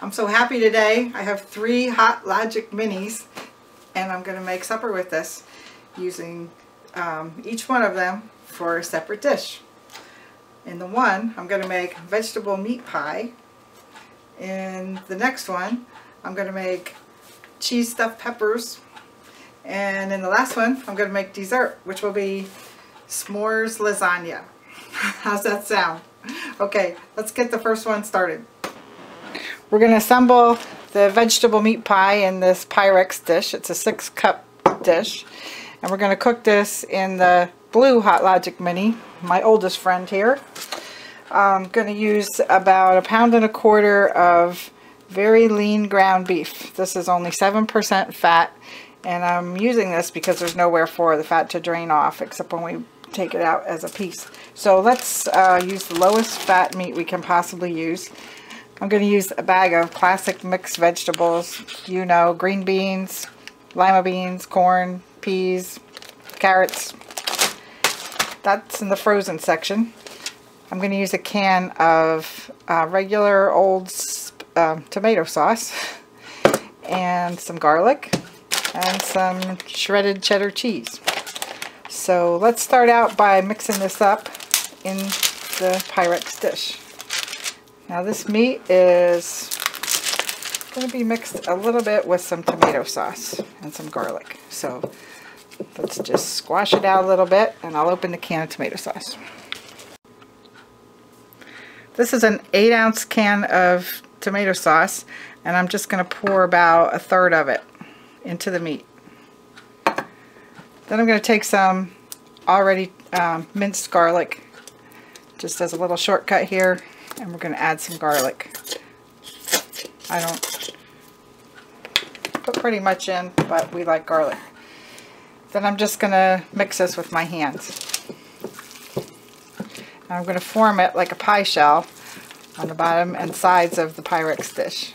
I'm so happy today. I have 3 Hot Logic Minis and I'm going to make supper with this using each one of them for a separate dish. In the one, I'm going to make vegetable meat pie. In the next one, I'm going to make cheese stuffed peppers. And in the last one, I'm going to make dessert, which will be S'mores Lasagna. How's that sound? Okay, let's get the first one started. We're going to assemble the vegetable meat pie in this Pyrex dish. It's a 6-cup dish. And we're going to cook this in the blue Hot Logic Mini, my oldest friend here. I'm going to use about 1.25 pounds of very lean ground beef. This is only 7% fat, and I'm using this because there's nowhere for the fat to drain off except when we take it out as a piece. So let's use the lowest fat meat we can possibly use. I'm going to use a bag of classic mixed vegetables, you know, green beans, lima beans, corn, peas, carrots. That's in the frozen section. I'm going to use a can of regular old tomato sauce and some garlic and some shredded cheddar cheese. So let's start out by mixing this up in the Pyrex dish. Now this meat is going to be mixed a little bit with some tomato sauce and some garlic. So let's just squash it out a little bit and I'll open the can of tomato sauce. This is an 8-ounce can of tomato sauce and I'm just going to pour about 1/3 of it into the meat. Then I'm going to take some already minced garlic, just as a little shortcut here, and we're going to add some garlic. I don't put pretty much in, but we like garlic. Then I'm just going to mix this with my hands. And I'm going to form it like a pie shell on the bottom and sides of the Pyrex dish.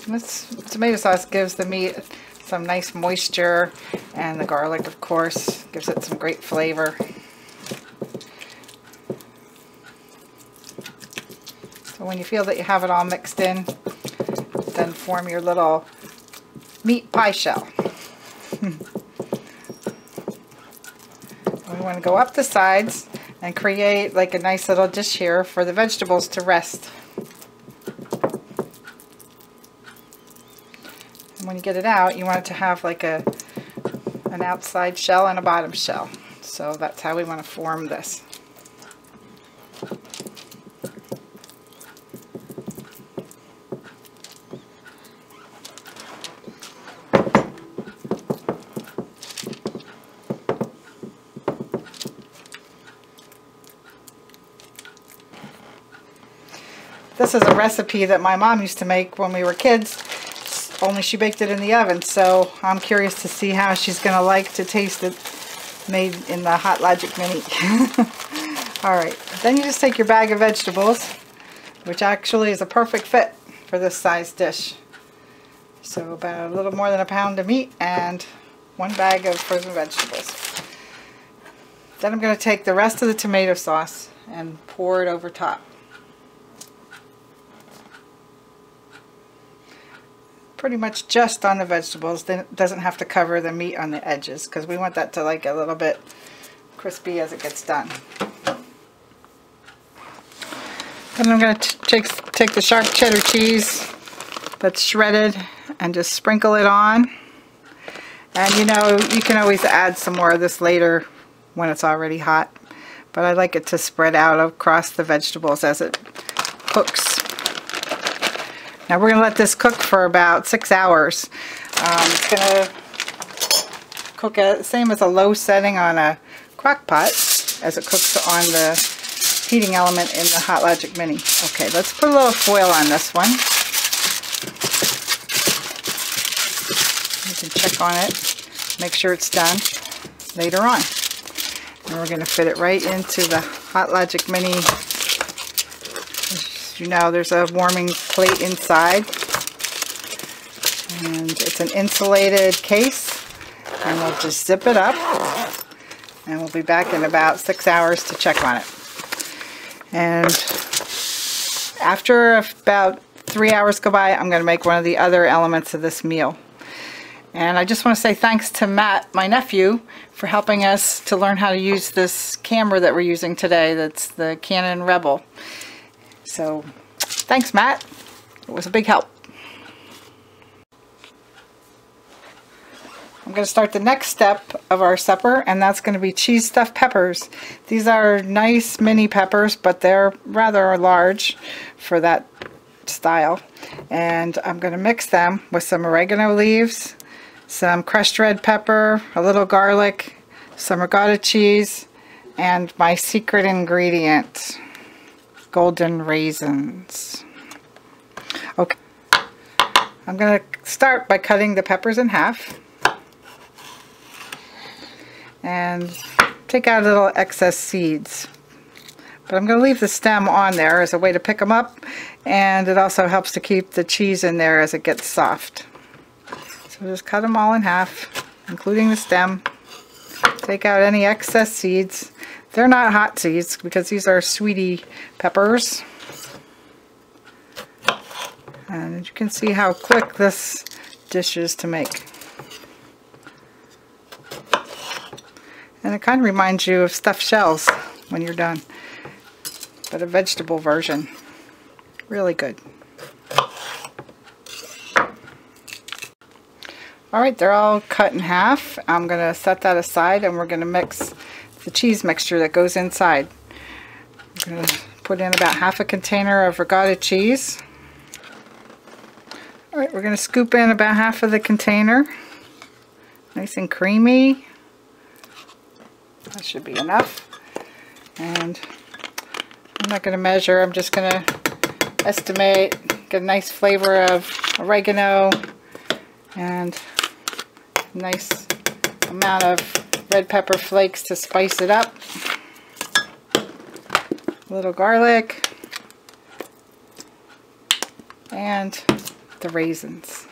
And this tomato sauce gives the meat some nice moisture, and the garlic, of course, gives it some great flavor. So when you feel that you have it all mixed in, then form your little meat pie shell. We want to go up the sides and create like a nice little dish here for the vegetables to rest. And when you get it out, you want it to have like an outside shell and a bottom shell. So that's how we want to form this. This is a recipe that my mom used to make when we were kids, only she baked it in the oven, so I'm curious to see how she's going to like to taste it made in the Hot Logic Mini. Alright, then you just take your bag of vegetables, which actually is a perfect fit for this size dish. So about a little more than 1 pound of meat and 1 bag of frozen vegetables. Then I'm going to take the rest of the tomato sauce and pour it over top. Pretty much just on the vegetables, then it doesn't have to cover the meat on the edges because we want that to like a little bit crispy as it gets done. Then I'm going to take the sharp cheddar cheese that's shredded and just sprinkle it on. And you know, you can always add some more of this later when it's already hot, but I like it to spread out across the vegetables as it cooks. Now we're going to let this cook for about 6 hours. It's going to cook at the same as a low setting on a crock pot as it cooks on the heating element in the Hot Logic Mini. Okay, let's put a little foil on this one. You can check on it, make sure it's done later on. And we're going to fit it right into the Hot Logic Mini. You know, there's a warming plate inside, and it's an insulated case, and we'll just zip it up, and we'll be back in about 6 hours to check on it. And after about 3 hours go by, I'm going to make one of the other elements of this meal. And I just want to say thanks to Matt, my nephew, for helping us to learn how to use this camera that we're using today. That's the Canon Rebel. So thanks, Matt. It was a big help. I'm going to start the next step of our supper, and that's going to be cheese stuffed peppers. These are nice mini peppers, but they're rather large for that style. And I'm going to mix them with some oregano leaves, some crushed red pepper, a little garlic, some ricotta cheese, and my secret ingredient, golden raisins. Okay, I'm going to start by cutting the peppers in half and take out a little excess seeds. But I'm going to leave the stem on there as a way to pick them up, and it also helps to keep the cheese in there as it gets soft. So just cut them all in half, including the stem. Take out any excess seeds. They're not hot seeds because these are sweetie peppers. And you can see how quick this dish is to make. And it kind of reminds you of stuffed shells when you're done, but a vegetable version. Really good. Alright, they're all cut in half. I'm going to set that aside, and we're going to mix the cheese mixture that goes inside. I'm going to put in about half a container of ricotta cheese. Alright, we're going to scoop in about half of the container. Nice and creamy. That should be enough. And I'm not going to measure, I'm just going to estimate, get a nice flavor of oregano and a nice amount of red pepper flakes to spice it up. A little garlic and the raisins.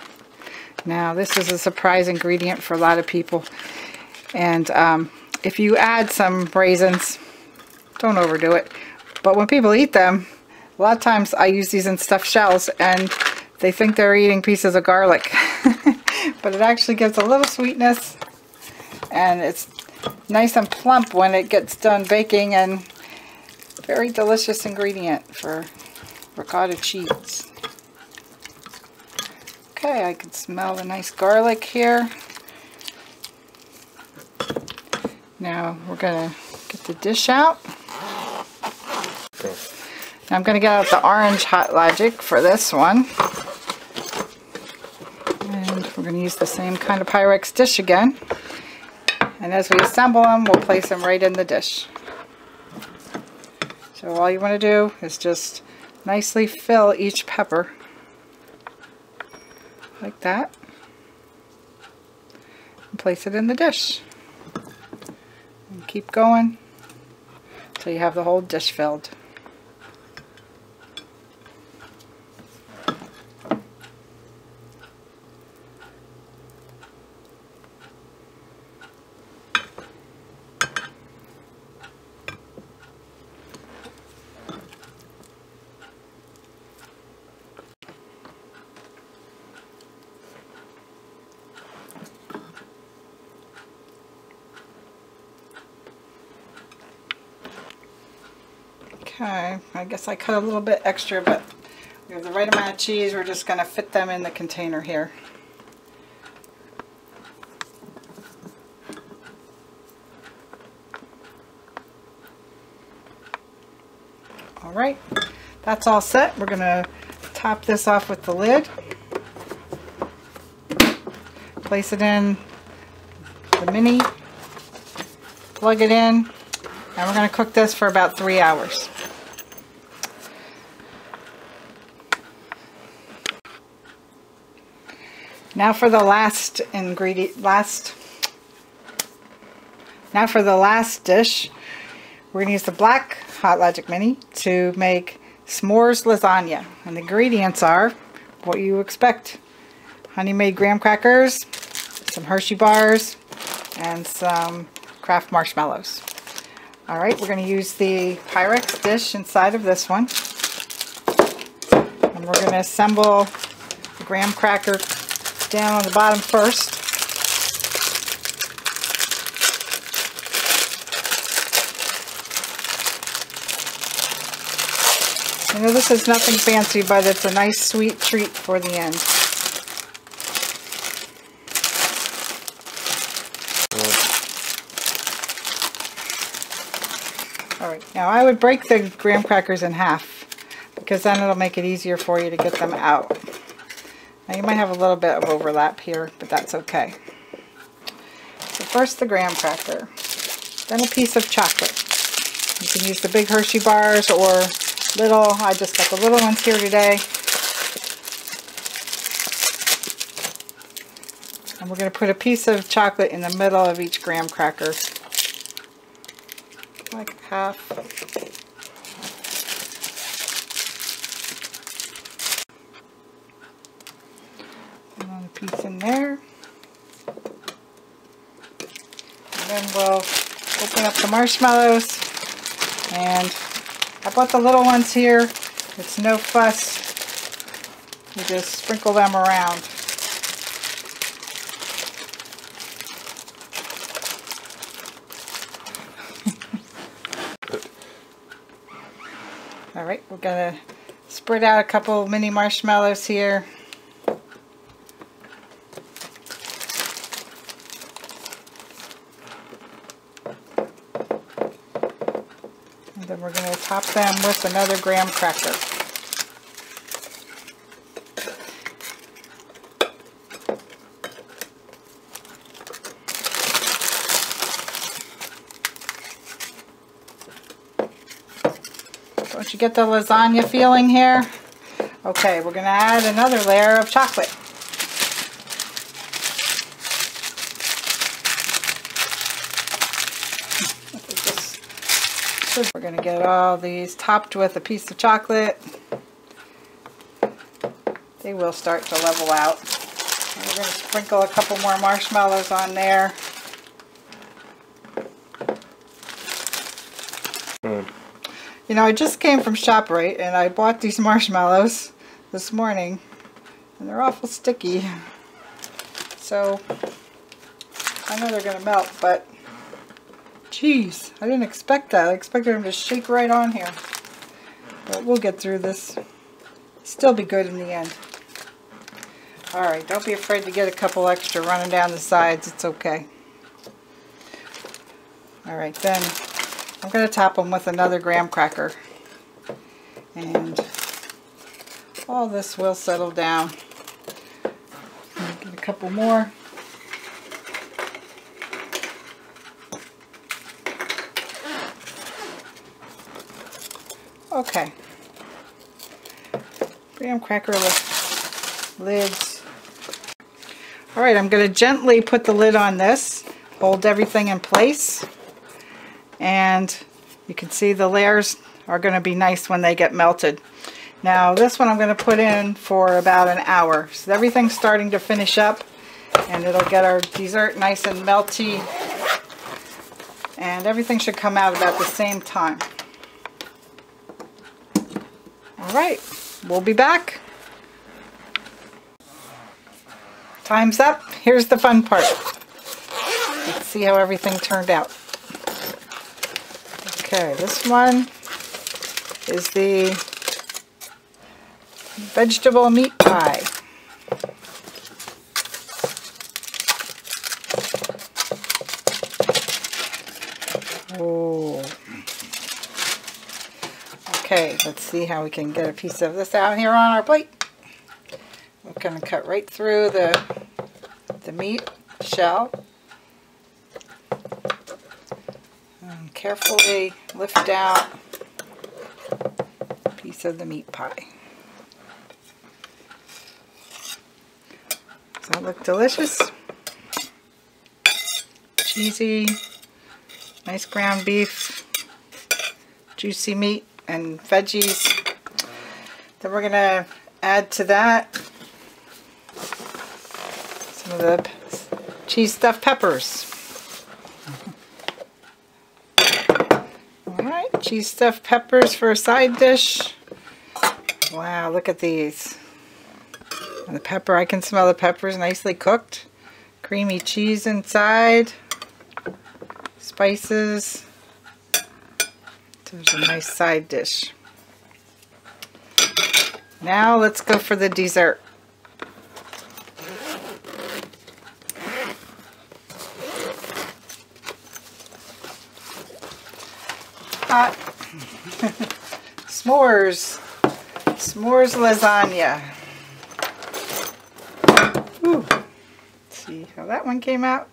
Now this is a surprise ingredient for a lot of people, and if you add some raisins, don't overdo it. But when people eat them, a lot of times I use these in stuffed shells and they think they're eating pieces of garlic. But it actually gives a little sweetness, and it's nice and plump when it gets done baking, and very delicious ingredient for ricotta cheese. Okay, I can smell the nice garlic here. Now we're going to get the dish out. Now I'm going to get out the orange Hot Logic for this one. And we're going to use the same kind of Pyrex dish again. And as we assemble them, we'll place them right in the dish. So all you want to do is just nicely fill each pepper like that. And place it in the dish. And keep going until you have the whole dish filled. Okay, I guess I cut a little bit extra, but we have the right amount of cheese. We're just going to fit them in the container here. Alright, that's all set. We're going to top this off with the lid. Place it in the mini. Plug it in. And we're going to cook this for about 3 hours. Now for the last ingredient, now for the last dish, we're going to use the black Hot Logic Mini to make S'mores Lasagna. And the ingredients are what you expect. Honey-made graham crackers, some Hershey bars, and some Kraft marshmallows. Alright, we're going to use the Pyrex dish inside of this one. And we're going to assemble the graham cracker down on the bottom first. You know, this is nothing fancy, but it's a nice sweet treat for the end. Alright, now I would break the graham crackers in half, because then it'll make it easier for you to get them out. Now you might have a little bit of overlap here, but that's okay. So first the graham cracker, then a piece of chocolate. You can use the big Hershey bars or little, I just got the little ones here today. And we're going to put a piece of chocolate in the middle of each graham cracker. Like half. Another piece in there. And then we'll open up the marshmallows. And I bought the little ones here. It's no fuss. You just sprinkle them around. Alright, we're going to spread out a couple mini marshmallows here. And then we're going to top them with another graham cracker. Don't you get the lasagna feeling here? Okay, we're going to add another layer of chocolate. We're going to get all these topped with a piece of chocolate. They will start to level out. And we're going to sprinkle a couple more marshmallows on there. You know, I just came from ShopRite and I bought these marshmallows this morning and they're awful sticky. So I know they're going to melt, but geez, I didn't expect that. I expected them to shake right on here. But we'll get through this. Still be good in the end. Alright, don't be afraid to get a couple extra running down the sides. It's okay. Alright, then I'm going to top them with another graham cracker. And all this will settle down. Get a couple more. Okay. Graham cracker with lids. Alright, I'm going to gently put the lid on this, hold everything in place, and you can see the layers are going to be nice when they get melted. Now this one I'm going to put in for about an hour. So everything's starting to finish up and it'll get our dessert nice and melty, and everything should come out about the same time. Alright, we'll be back. Time's up. Here's the fun part. Let's see how everything turned out. Okay, this one is the vegetable meat pie. Oh. Okay, let's see how we can get a piece of this out here on our plate. We're going to cut right through the meat shell. And carefully lift out a piece of the meat pie. Does that look delicious? Cheesy, nice ground beef, juicy meat and veggies. Then we're going to add to that some of the cheese stuffed peppers. Alright, cheese stuffed peppers for a side dish. Wow, look at these. And the pepper, I can smell the peppers nicely cooked. Creamy cheese inside. Spices. There's a nice side dish. Now let's go for the dessert. Hot s'mores. Smores Lasagna. Ooh. Let's see how that one came out.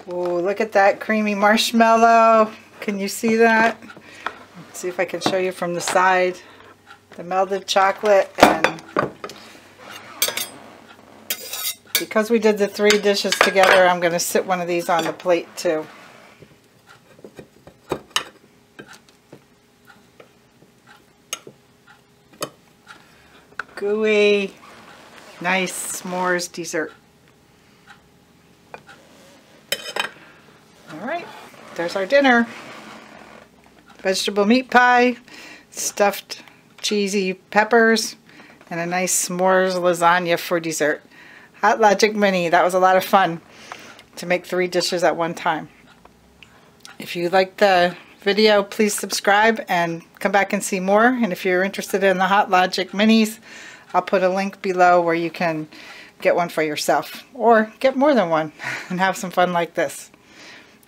Oh, look at that creamy marshmallow. Can you see that? Let's see if I can show you from the side. The melted chocolate, and because we did the 3 dishes together, I'm going to sit one of these on the plate too. Gooey, nice s'mores dessert. Alright, there's our dinner. Vegetable meat pie, stuffed cheesy peppers, and a nice s'mores lasagna for dessert. Hot Logic Mini, that was a lot of fun to make 3 dishes at one time. If you liked the video, please subscribe and come back and see more. And if you're interested in the Hot Logic Minis, I'll put a link below where you can get one for yourself or get more than one and have some fun like this.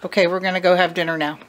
Okay, we're going to go have dinner now.